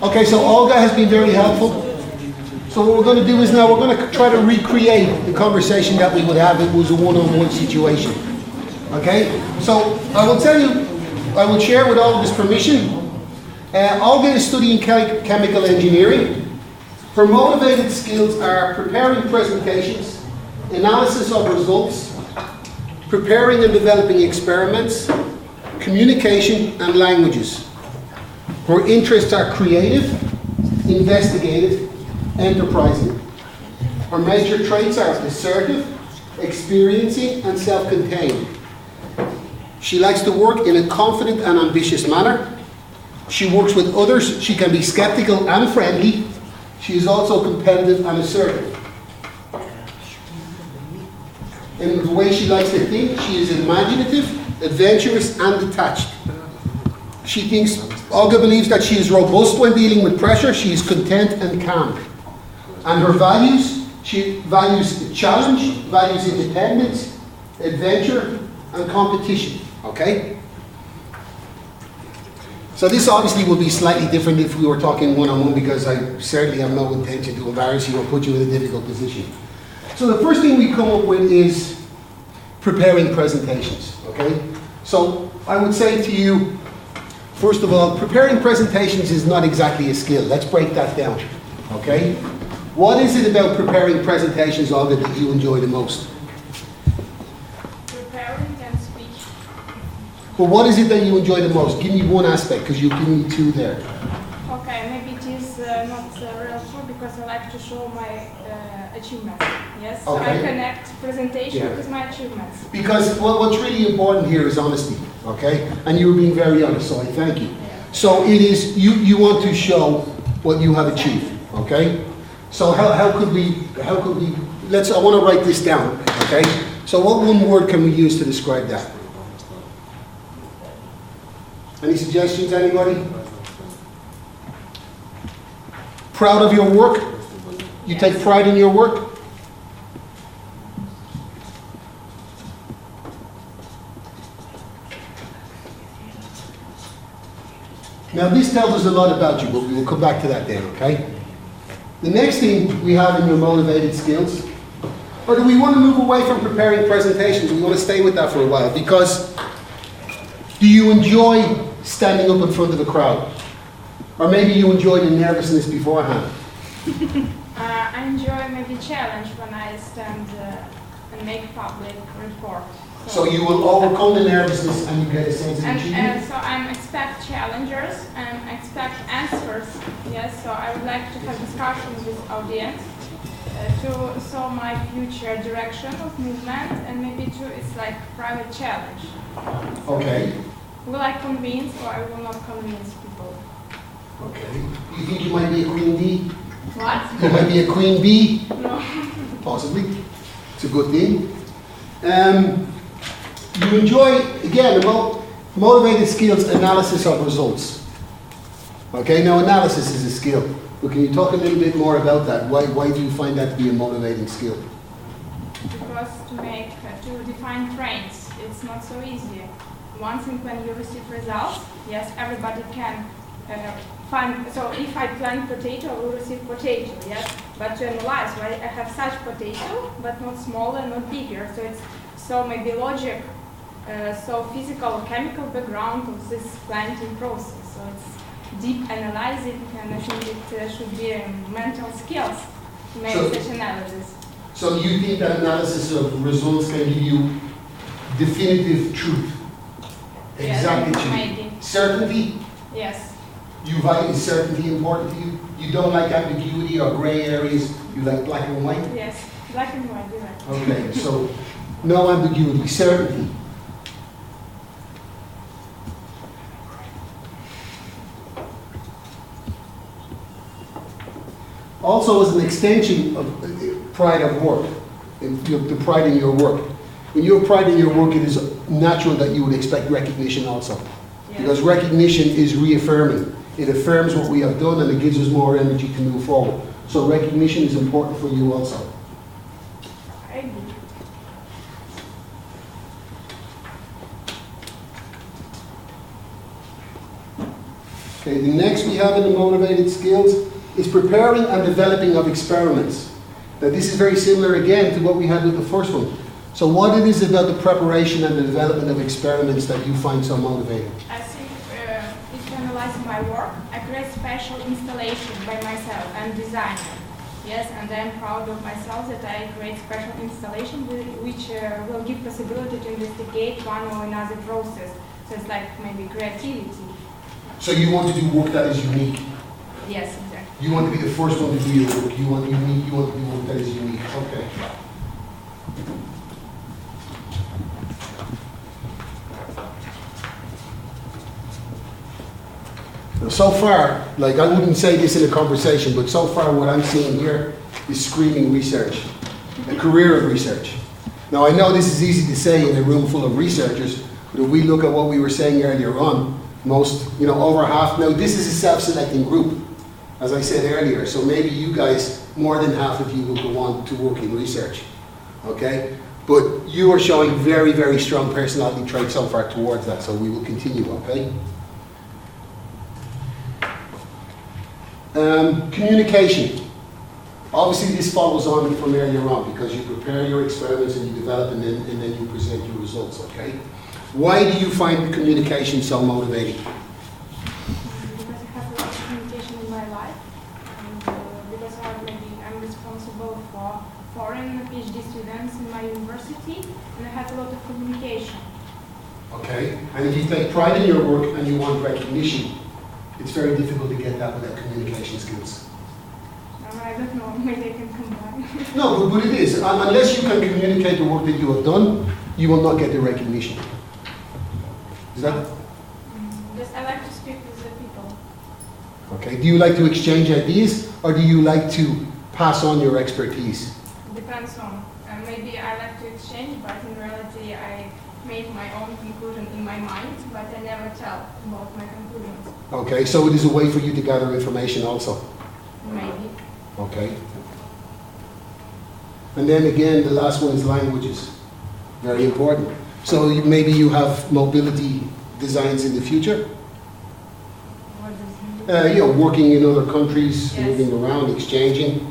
Okay, so Olga has been very helpful. So what we're going to do is now we're going to try to recreate the conversation that we would have if it was a one-on-one situation. Okay? So I will tell you, I will share with Olga's permission. Olga is studying chemical engineering. Her motivated skills are preparing presentations, analysis of results, preparing and developing experiments, communication and languages. Her interests are creative, investigative, enterprising. Her major traits are assertive, experiencing, and self-contained. She likes to work in a confident and ambitious manner. She works with others. She can be skeptical and friendly. She is also competitive and assertive. In the way she likes to think, she is imaginative, adventurous, and detached. Olga believes that she is robust when dealing with pressure. She is content and calm. And her values, she values challenge, values independence, adventure, and competition. Okay? So this obviously will be slightly different if we were talking one-on-one, because I certainly have no intention to embarrass you or put you in a difficult position. So the first thing we come up with is preparing presentations. Okay? So I would say to you, first of all, preparing presentations is not exactly a skill. Let's break that down. Okay? What is it about preparing presentations, Olga, that you enjoy the most? Preparing and speech. Well, what is it that you enjoy the most? Give me one aspect, because you've given me two there. Okay, maybe it is not real true, because I like to show my achievements. Yes, so Okay. I connect presentation with my achievements. Because what's really important here is honesty, okay? And you were being very honest, so I thank you. Yeah. So it is, you want to show what you have achieved, okay? So how could we, I want to write this down, okay? So what one word can we use to describe that? Any suggestions, anybody? Proud of your work? You take pride in your work? Now this tells us a lot about you, but we will come back to that then, okay? The next thing we have in your motivated skills, or do we want to move away from preparing presentations? We want to stay with that for a while, because do you enjoy standing up in front of a crowd? Or maybe you enjoy the nervousness beforehand? I enjoy maybe challenge when I stand and make public report. So you will overcome the nervousness and you get a sense of achievement? So I expect challengers and expect answers. Yes, so I would like to have discussions with audience to show my future direction of movement, and maybe it's like private challenge. Okay. Will I convince or I will not convince people? Okay. You think you might be a queen bee? What? You might be a queen bee? No. Possibly. It's a good thing. You enjoy, again, motivated skills, analysis of results. Okay, now analysis is a skill. But can you talk a little bit more about that? Why do you find that to be a motivating skill? Because to define trends, it's not so easy. One thing, when you receive results, yes, everybody can find. So if I plant potato, I will receive potato, yes. But to analyze, right, I have such potato, but not smaller, not bigger. So it's maybe logic, so physical, chemical background of this planting process. So it's deep analyzing, and I think it should be mental skills to make such analysis. So you think that analysis of results can give you definitive truth? Exactly. Yes, maybe. Certainty? Yes. Is certainty important to you? You don't like ambiguity or gray areas, you like black and white? Yes, black and white, you're right. Okay, so no ambiguity, certainty. Also, as an extension of pride of work, the pride in your work. When you have pride in your work, it is natural that you would expect recognition also. Yes. Because recognition is reaffirming. It affirms what we have done and it gives us more energy to move forward. So recognition is important for you also. I agree. Okay, the next we have in the motivated skills is preparing and developing of experiments. Now this is very similar again to what we had with the first one. So what it is about the preparation and the development of experiments that you find so motivating? I think if you analyze my work, I create special installation by myself and design it. Yes, and I'm proud of myself that I create special installation which will give possibility to investigate one or another process. So it's like maybe creativity. So you want to do work that is unique? Yes, exactly. You want to be the first one to do your work. You want unique. You want to do work that is unique. Okay. Now, so far, like I wouldn't say this in a conversation, but so far what I'm seeing here is screaming research, a career of research. Now I know this is easy to say in a room full of researchers, but if we look at what we were saying earlier on, most, over half, now this is a self-selecting group, as I said earlier, so maybe you guys, more than half of you will go on to work in research, okay? But you are showing very, very strong personality traits so far towards that, so we will continue, okay? Communication. Obviously this follows on from earlier on because you prepare your experiments and you develop and then you present your results, okay? Why do you find communication so motivating? Because I have a lot of communication in my life, and because I'm responsible for foreign PhD students in my university, and I have a lot of communication. Okay, and if you take pride in your work and you want recognition, it's very difficult to get that without communication skills. I don't know, maybe I can combine. No, but it is. Unless you can communicate the work that you have done, you will not get the recognition. Is that? Yes, I like to speak with the people. Okay. Do you like to exchange ideas, or do you like to pass on your expertise? Depends on. Maybe I like to exchange, but in reality I make my own conclusion in my mind, but I never tell about my conclusions. Okay, so it is a way for you to gather information also. Maybe. Okay. And then again, the last one is languages. Very important. So maybe you have mobility designs in the future? What does it mean? Working in other countries, Yes. moving around, exchanging.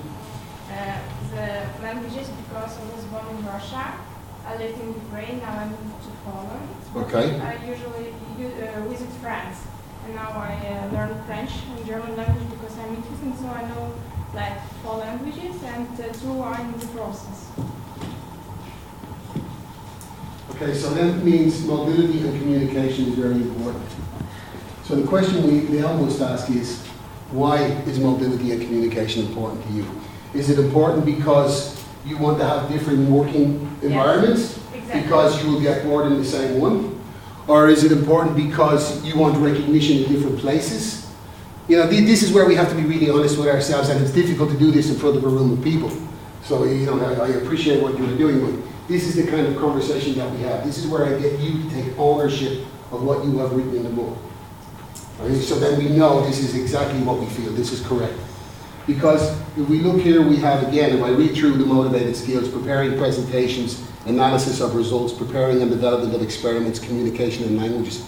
The languages, because I was born in Russia, I lived in Ukraine, now I moved to Poland. Okay. I usually visit France, and now I learn French and German language because I'm interested, so I know like 4 languages, and 2 are in the process. Okay, so that means mobility and communication is very important. So the question we almost ask is, why is mobility and communication important to you? Is it important because you want to have different working environments? Exactly. Because you will get bored in the same one? Or is it important because you want recognition in different places? This is where we have to be really honest with ourselves, and it's difficult to do this in front of a room of people. So, I appreciate what you're doing, but this is the kind of conversation that we have. This is where I get you to take ownership of what you have written in the book. Okay? So then we know this is exactly what we feel, this is correct. Because if we look here, we have again, if I read through the motivated skills, preparing presentations, analysis of results, preparing and development of experiments, communication and languages.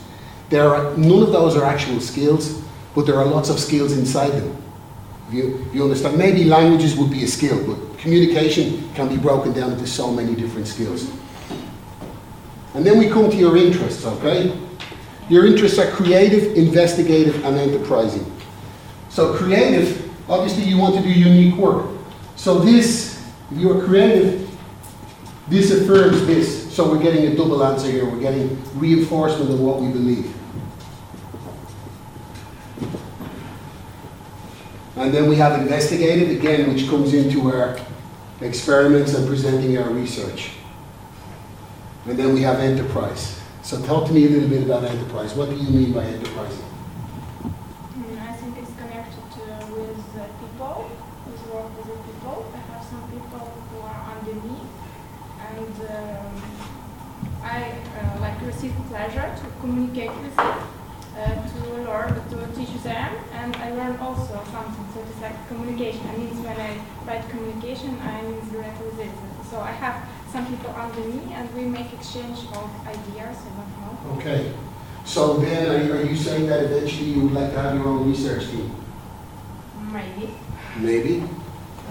None of those are actual skills, but there are lots of skills inside them. You understand? Maybe languages would be a skill, but communication can be broken down into so many different skills. And then we come to your interests, okay? Your interests are creative, investigative, and enterprising. So creative, obviously you want to do unique work. So this, if you are creative, this affirms this. So we're getting a double answer here. We're getting reinforcement of what we believe. And then we have investigative, again, which comes into our experiments and presenting our research. And then we have enterprise. So talk to me a little bit about enterprise. What do you mean by enterprising? I think it's connected with people, with work with the people. I have some people who are under me, and I receive pleasure to communicate with them, to learn, to teach them, and I learn also something. So it's like communication. I mean, when I write communication, I mean directly with it. So I have some people under me, and we make exchange of ideas. I don't know. Okay. So then, are you saying that eventually you would like to have your own research team? Maybe. Maybe?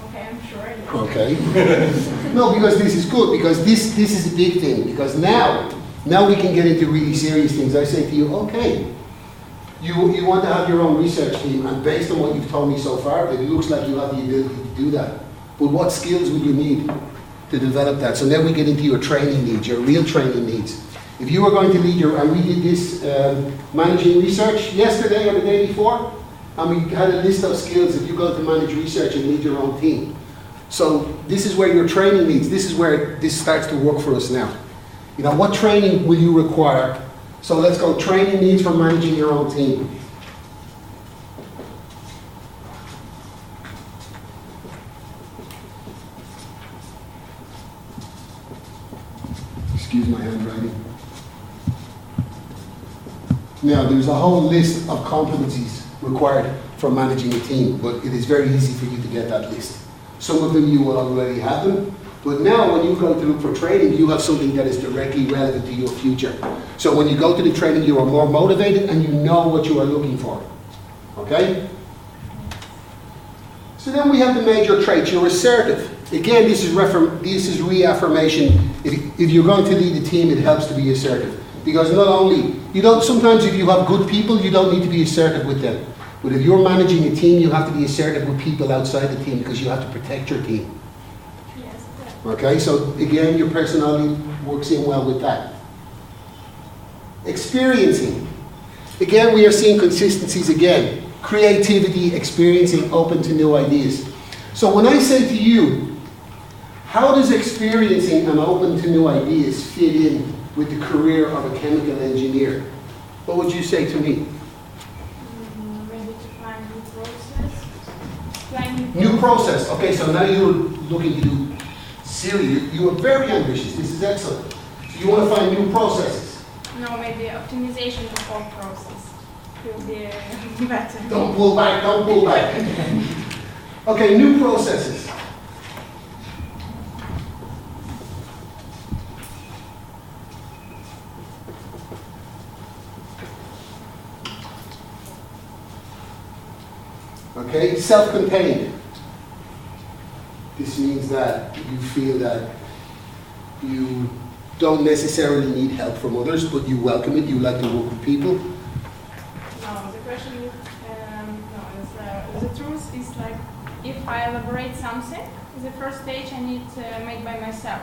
Okay, I'm sure. Yes. Okay. No, because this is good, because this is a big thing, because now we can get into really serious things. I say to you, okay, you want to have your own research team, and based on what you've told me so far, it looks like you have the ability to do that. But what skills will you need to develop that? So then we get into your training needs, your real training needs. If you were going to lead and we did this managing research yesterday or the day before, and we had a list of skills if you go to manage research and lead your own team. So this is where your training needs, this is where this starts to work for us now. You know, what training will you require? So let's go, training needs for managing your own team. Excuse my handwriting. Now, there's a whole list of competencies required for managing a team, but it is very easy for you to get that list. Some of them you will already have them, but now when you go to look for training, you have something that is directly relevant to your future. So when you go to the training, you are more motivated and you know what you are looking for. Okay? So then we have the major traits. You're assertive. Again, this is reaffirmation. If you're going to lead a team, it helps to be assertive. Because not only, sometimes if you have good people, you don't need to be assertive with them. But if you're managing a team, you have to be assertive with people outside the team because you have to protect your team. Yes. Okay, so again, your personality works in well with that. Experiencing. Again, we are seeing consistencies again. Creativity, experiencing, open to new ideas. So when I say to you, how does experiencing and open to new ideas fit in with the career of a chemical engineer? What would you say to me? Maybe to find new process. New process. Okay, so now you're looking to do serious. You are very ambitious. This is excellent. So you want to find new processes. No, maybe optimization of whole process will be better. Don't pull back, don't pull back. Okay, new processes. Okay, self-contained. This means that you feel that you don't necessarily need help from others, but you welcome it, you like to work with people. No, the question is, the truth is like, if I elaborate something, the first stage I need to make by myself.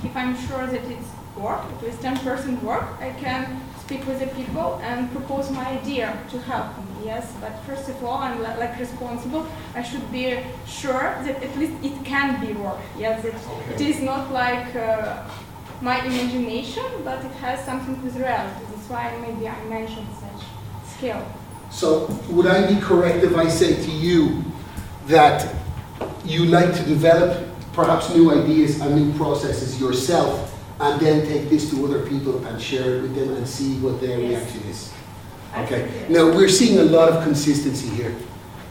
If I'm sure that it's work, at least 10% work, I can speak with the people and propose my idea to help me, yes, but first of all, I'm like responsible. I should be sure that at least it can be work, yes, that it is not like my imagination, but it has something with reality. That's why maybe I mentioned such skill. So would I be correct if I say to you that you like to develop perhaps new ideas and new processes yourself, and then take this to other people and share it with them and see what their reaction is? Okay. Now we're seeing a lot of consistency here.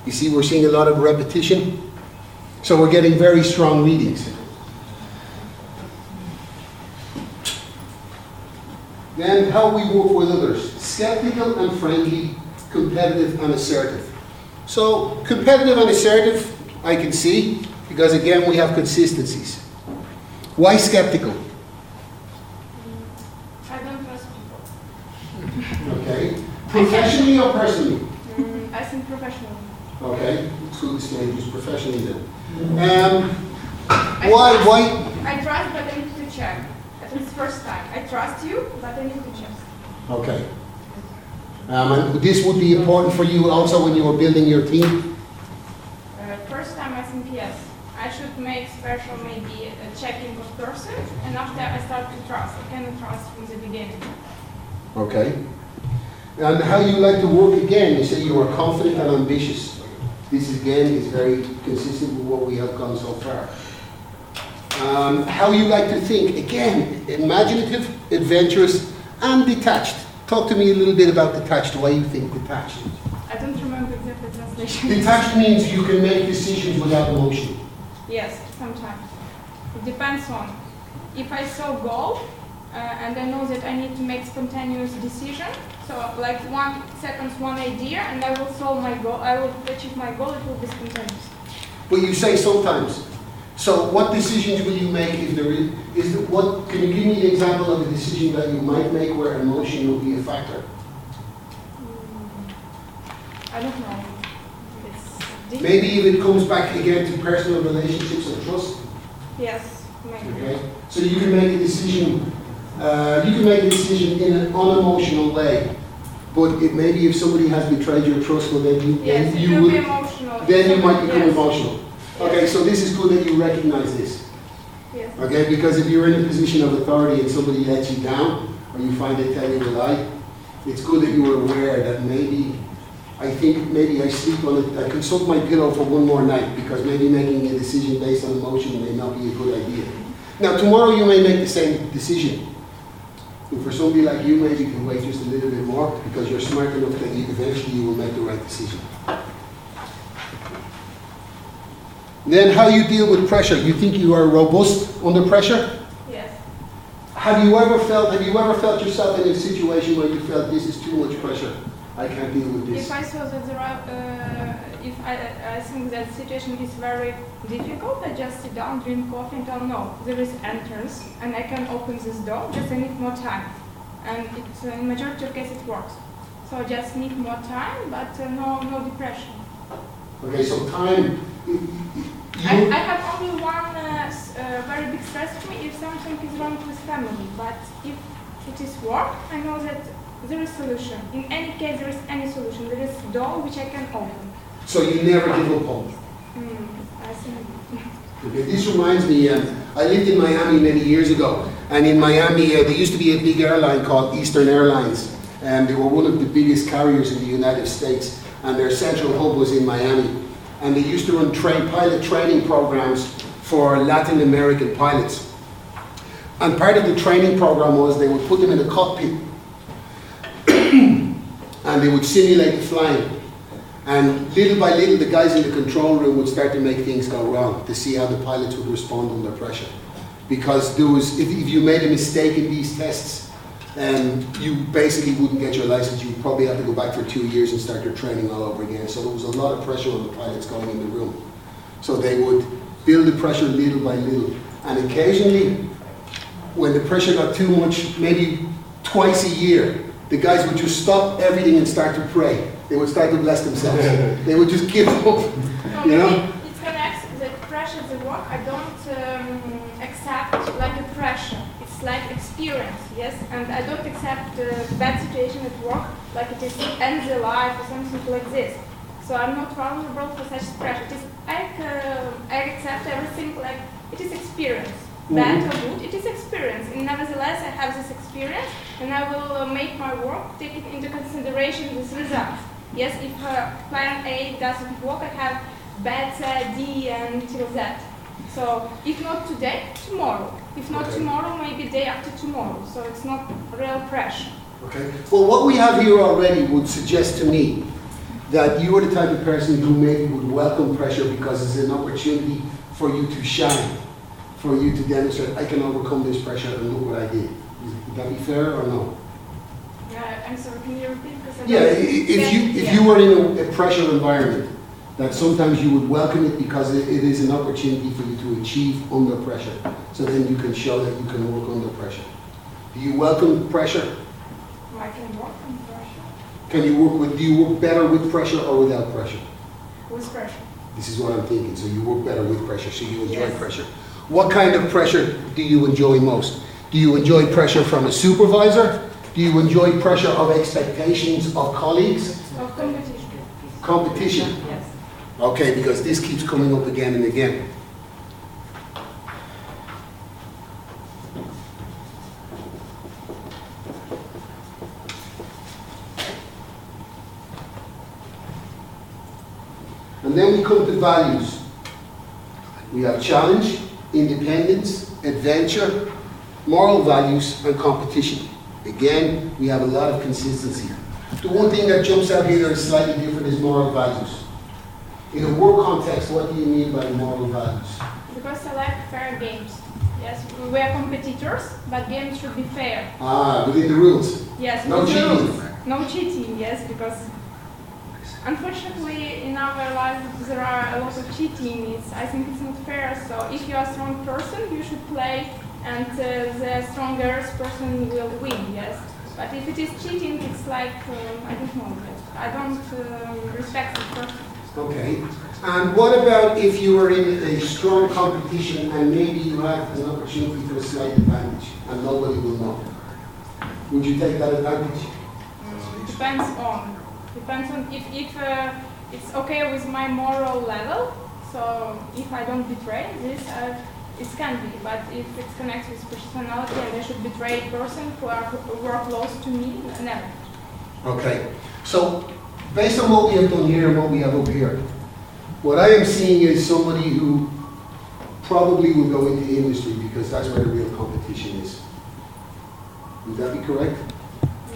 You see, we're seeing a lot of repetition. So we're getting very strong readings. Then how we work with others. Skeptical and friendly, competitive and assertive. So competitive and assertive, I can see, because again we have consistencies. Why skeptical? I don't trust people. Okay. Professionally or personally? I think professionally. Okay. Through the stages, professionally then. Why? I trust, but I need to check. At least first time. I trust you, but I need to check. Okay. And this would be important for you also when you were building your team? First time I think yes. I should make special maybe a checking of person, and after I start to trust. I cannot trust from the beginning. Okay. And how you like to work again, you say you are confident and ambitious. This again is very consistent with what we have gone so far. How you like to think, again, imaginative, adventurous, and detached. Talk to me a little bit about detached, why you think detached. I don't remember exactly the translation. Detached means you can make decisions without emotion. Yes, sometimes. It depends on. If I saw goal, and I know that I need to make spontaneous decision, So like 1 second, one idea, and I will solve my goal. I will achieve my goal. It will be spontaneous. But you say sometimes. So what decisions will you make if there is what? Can you give me an example of a decision that you might make where emotion will be a factor? I don't know. It's difficult. Maybe if it comes back again to personal relationships and trust. Yes, maybe. Okay. So you can make a decision. You can make a decision in an unemotional way. But it maybe if somebody has betrayed your trust, well then you Yes, then it you will be would emotional. then you might become Yes. emotional. Okay, so this is good that you recognize this. Yes. Okay, because if you're in a position of authority and somebody lets you down, or you find they tell you a lie, it's good that you are aware that maybe, I think maybe I sleep on it, I consult my pillow for one more night, because maybe making a decision based on emotion may not be a good idea. Now tomorrow you may make the same decision. And for somebody like you, maybe you can wait just a little bit more, because you're smart enough that eventually you will make the right decision. Then how you deal with pressure. You think you are robust under pressure? Yes. Have you ever felt yourself in a situation where you felt this is too much pressure? I can't deal with this. If I saw that if I think that situation is very difficult, I just sit down, drink coffee, and tell no, there is entrance, and I can open this door. Just I need more time, and it's in majority of cases it works. So I just need more time, but no depression. Okay, so time. I have only one very big stress for me if something is wrong with family. But if it is work, I know that there is solution. In any case, there is any solution. There is door which I can open. So you never give up hope. I think. Okay, this reminds me, I lived in Miami many years ago, and in Miami there used to be a big airline called Eastern Airlines, and they were one of the biggest carriers in the United States, and their central hub was in Miami. And they used to run pilot training programs for Latin American pilots. And part of the training program was they would put them in a cockpit and they would simulate the flying. And little by little, the guys in the control room would start to make things go wrong to see how the pilots would respond under pressure. Because there was, if you made a mistake in these tests, you basically wouldn't get your license. You'd probably have to go back for 2 years and start your training all over again. So there was a lot of pressure on the pilots going in the room. So they would build the pressure little by little. And occasionally, when the pressure got too much, maybe twice a year, the guys would just stop everything and start to pray. They would start to bless themselves. They would just give up, you know? It's connects the pressure at the work. I don't accept like a pressure. It's like experience, yes? And I don't accept bad situation at work like it is end the life or something like this. So I'm not vulnerable for such pressure. It is, I accept everything like it is experience. Bad or good, it is experience. And nevertheless, I have this experience and I will make my work, take it into consideration this result. Yes, if plan A doesn't work, I have bad D and till that. So if not today, tomorrow. If not tomorrow, maybe day after tomorrow. So it's not real pressure. Okay. Well, what we have here already would suggest to me that you are the type of person who maybe would welcome pressure because it's an opportunity for you to shine, for you to demonstrate, I can overcome this pressure and look what I did. Would that be fair or no? Yeah, I'm sorry, can you repeat? Yeah, if you were in a pressure environment, that sometimes you would welcome it because it is an opportunity for you to achieve under pressure. So then you can show that you can work under pressure. Do you welcome pressure? I can work under pressure. Do you work better with pressure or without pressure? With pressure. This is what I'm thinking. So you work better with pressure, so you enjoy Yes. pressure. What kind of pressure do you enjoy most? Do you enjoy pressure from a supervisor? Do you enjoy pressure of expectations of colleagues? Of competition. Competition. Yes. Okay, because this keeps coming up again and again. And then we come to values. We have challenge, independence, adventure, moral values, and competition. Again, we have a lot of consistency. The one thing that jumps out here that is slightly different is moral values. In a work context, what do you mean by moral values? Because I like fair games. Yes, we are competitors, but games should be fair. Within the rules. Yes, No with the cheating. rules. no cheating, yes, because unfortunately in our lives there are a lot of cheating. I think it's not fair. So if you are a strong person, you should play, and the strongest person will win, yes. But if it is cheating, it's like, I don't know, I don't respect the person. Okay. And what about if you were in a strong competition and maybe you have an opportunity for a slight advantage and nobody will know? Would you take that advantage? Depends on if it's okay with my moral level. So if I don't betray this, it can be. But if it connects with personality and I should betray a person who are close to me, never. Okay. So based on what we have done here and what we have up here, what I am seeing is somebody who probably will go into industry because that's where the real competition is. Would that be correct?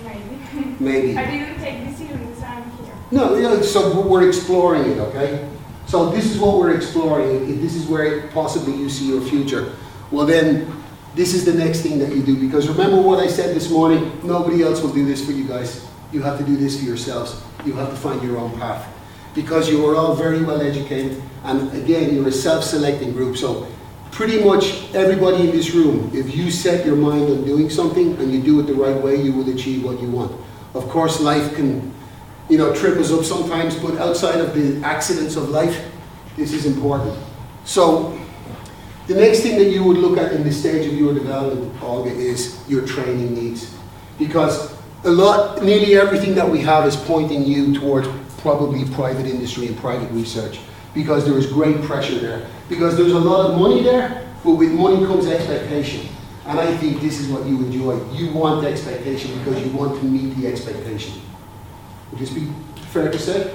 Maybe. Maybe. I didn't take decisions, I'm here. No, so we're exploring it, okay? So this is what we're exploring. If this is where possibly you see your future, well then, this is the next thing that you do. Because remember what I said this morning, nobody else will do this for you guys. You have to do this for yourselves. You have to find your own path. Because you are all very well educated, and again, you're a self-selecting group. So pretty much everybody in this room, if you set your mind on doing something and you do it the right way, you will achieve what you want. Of course, life can, trip us up sometimes, but outside of the accidents of life, this is important. So the next thing that you would look at in this stage of your development, Olga, is your training needs. Because nearly everything that we have is pointing you towards probably private industry and private research, because there is great pressure there. Because there's a lot of money there, but with money comes expectation. And I think this is what you enjoy. You want the expectation because you want to meet the expectation. Would this be fair to say?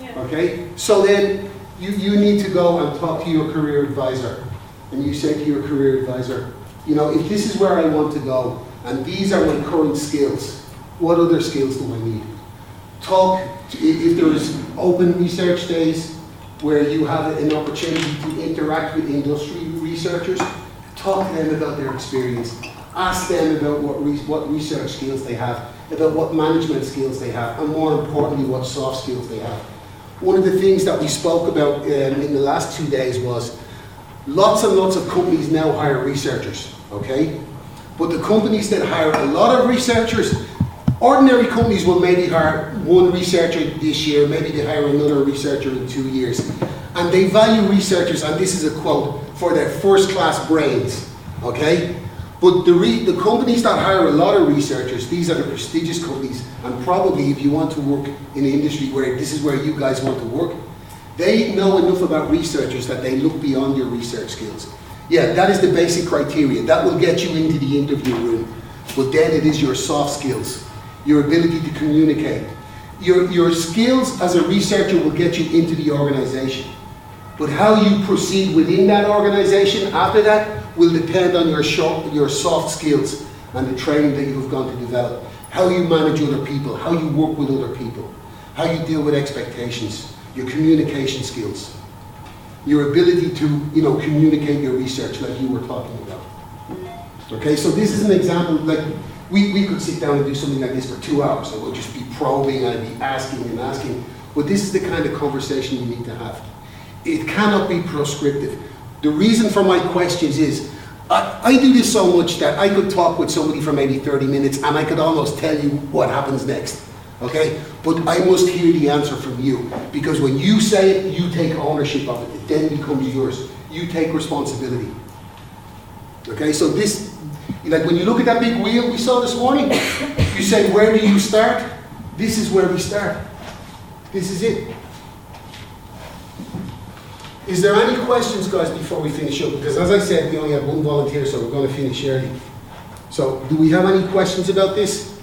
Yeah. Okay? So then you need to go and talk to your career advisor. And you say to your career advisor, if this is where I want to go, and these are my current skills, what other skills do I need? If there is open research days where you have an opportunity to interact with industry researchers, talk to them about their experience. Ask them about what research skills they have, about what management skills they have, and more importantly, what soft skills they have. One of the things that we spoke about in the last 2 days was lots and lots of companies now hire researchers, okay? But the companies that hire a lot of researchers, ordinary companies will maybe hire one researcher this year, maybe they hire another researcher in 2 years. And they value researchers, and this is a quote, for their first-class brains, okay? But the companies that hire a lot of researchers, these are the prestigious companies, and probably if you want to work in an industry where this is where you guys want to work, they know enough about researchers that they look beyond your research skills. Yeah, that is the basic criteria. That will get you into the interview room. But then it is your soft skills, your ability to communicate. Your skills as a researcher will get you into the organization. But how you proceed within that organization after that will depend on your soft skills and the training that you have gone to develop. How you manage other people, how you work with other people, how you deal with expectations, your communication skills, your ability to communicate your research like you were talking about. Okay, so this is an example, like we could sit down and do something like this for 2 hours, and we'll just be probing and I'd be asking and asking, but this is the kind of conversation you need to have. It cannot be prescriptive. The reason for my questions is, I do this so much that I could talk with somebody for maybe 30 minutes and I could almost tell you what happens next, okay? But I must hear the answer from you, because when you say it, you take ownership of it. It then becomes yours. You take responsibility. Okay, so this, like when you look at that big wheel we saw this morning, you say, where do you start? This is where we start. This is it. Is there any questions, guys, before we finish up? Because as I said, we only have one volunteer, so we're going to finish early. So do we have any questions about this?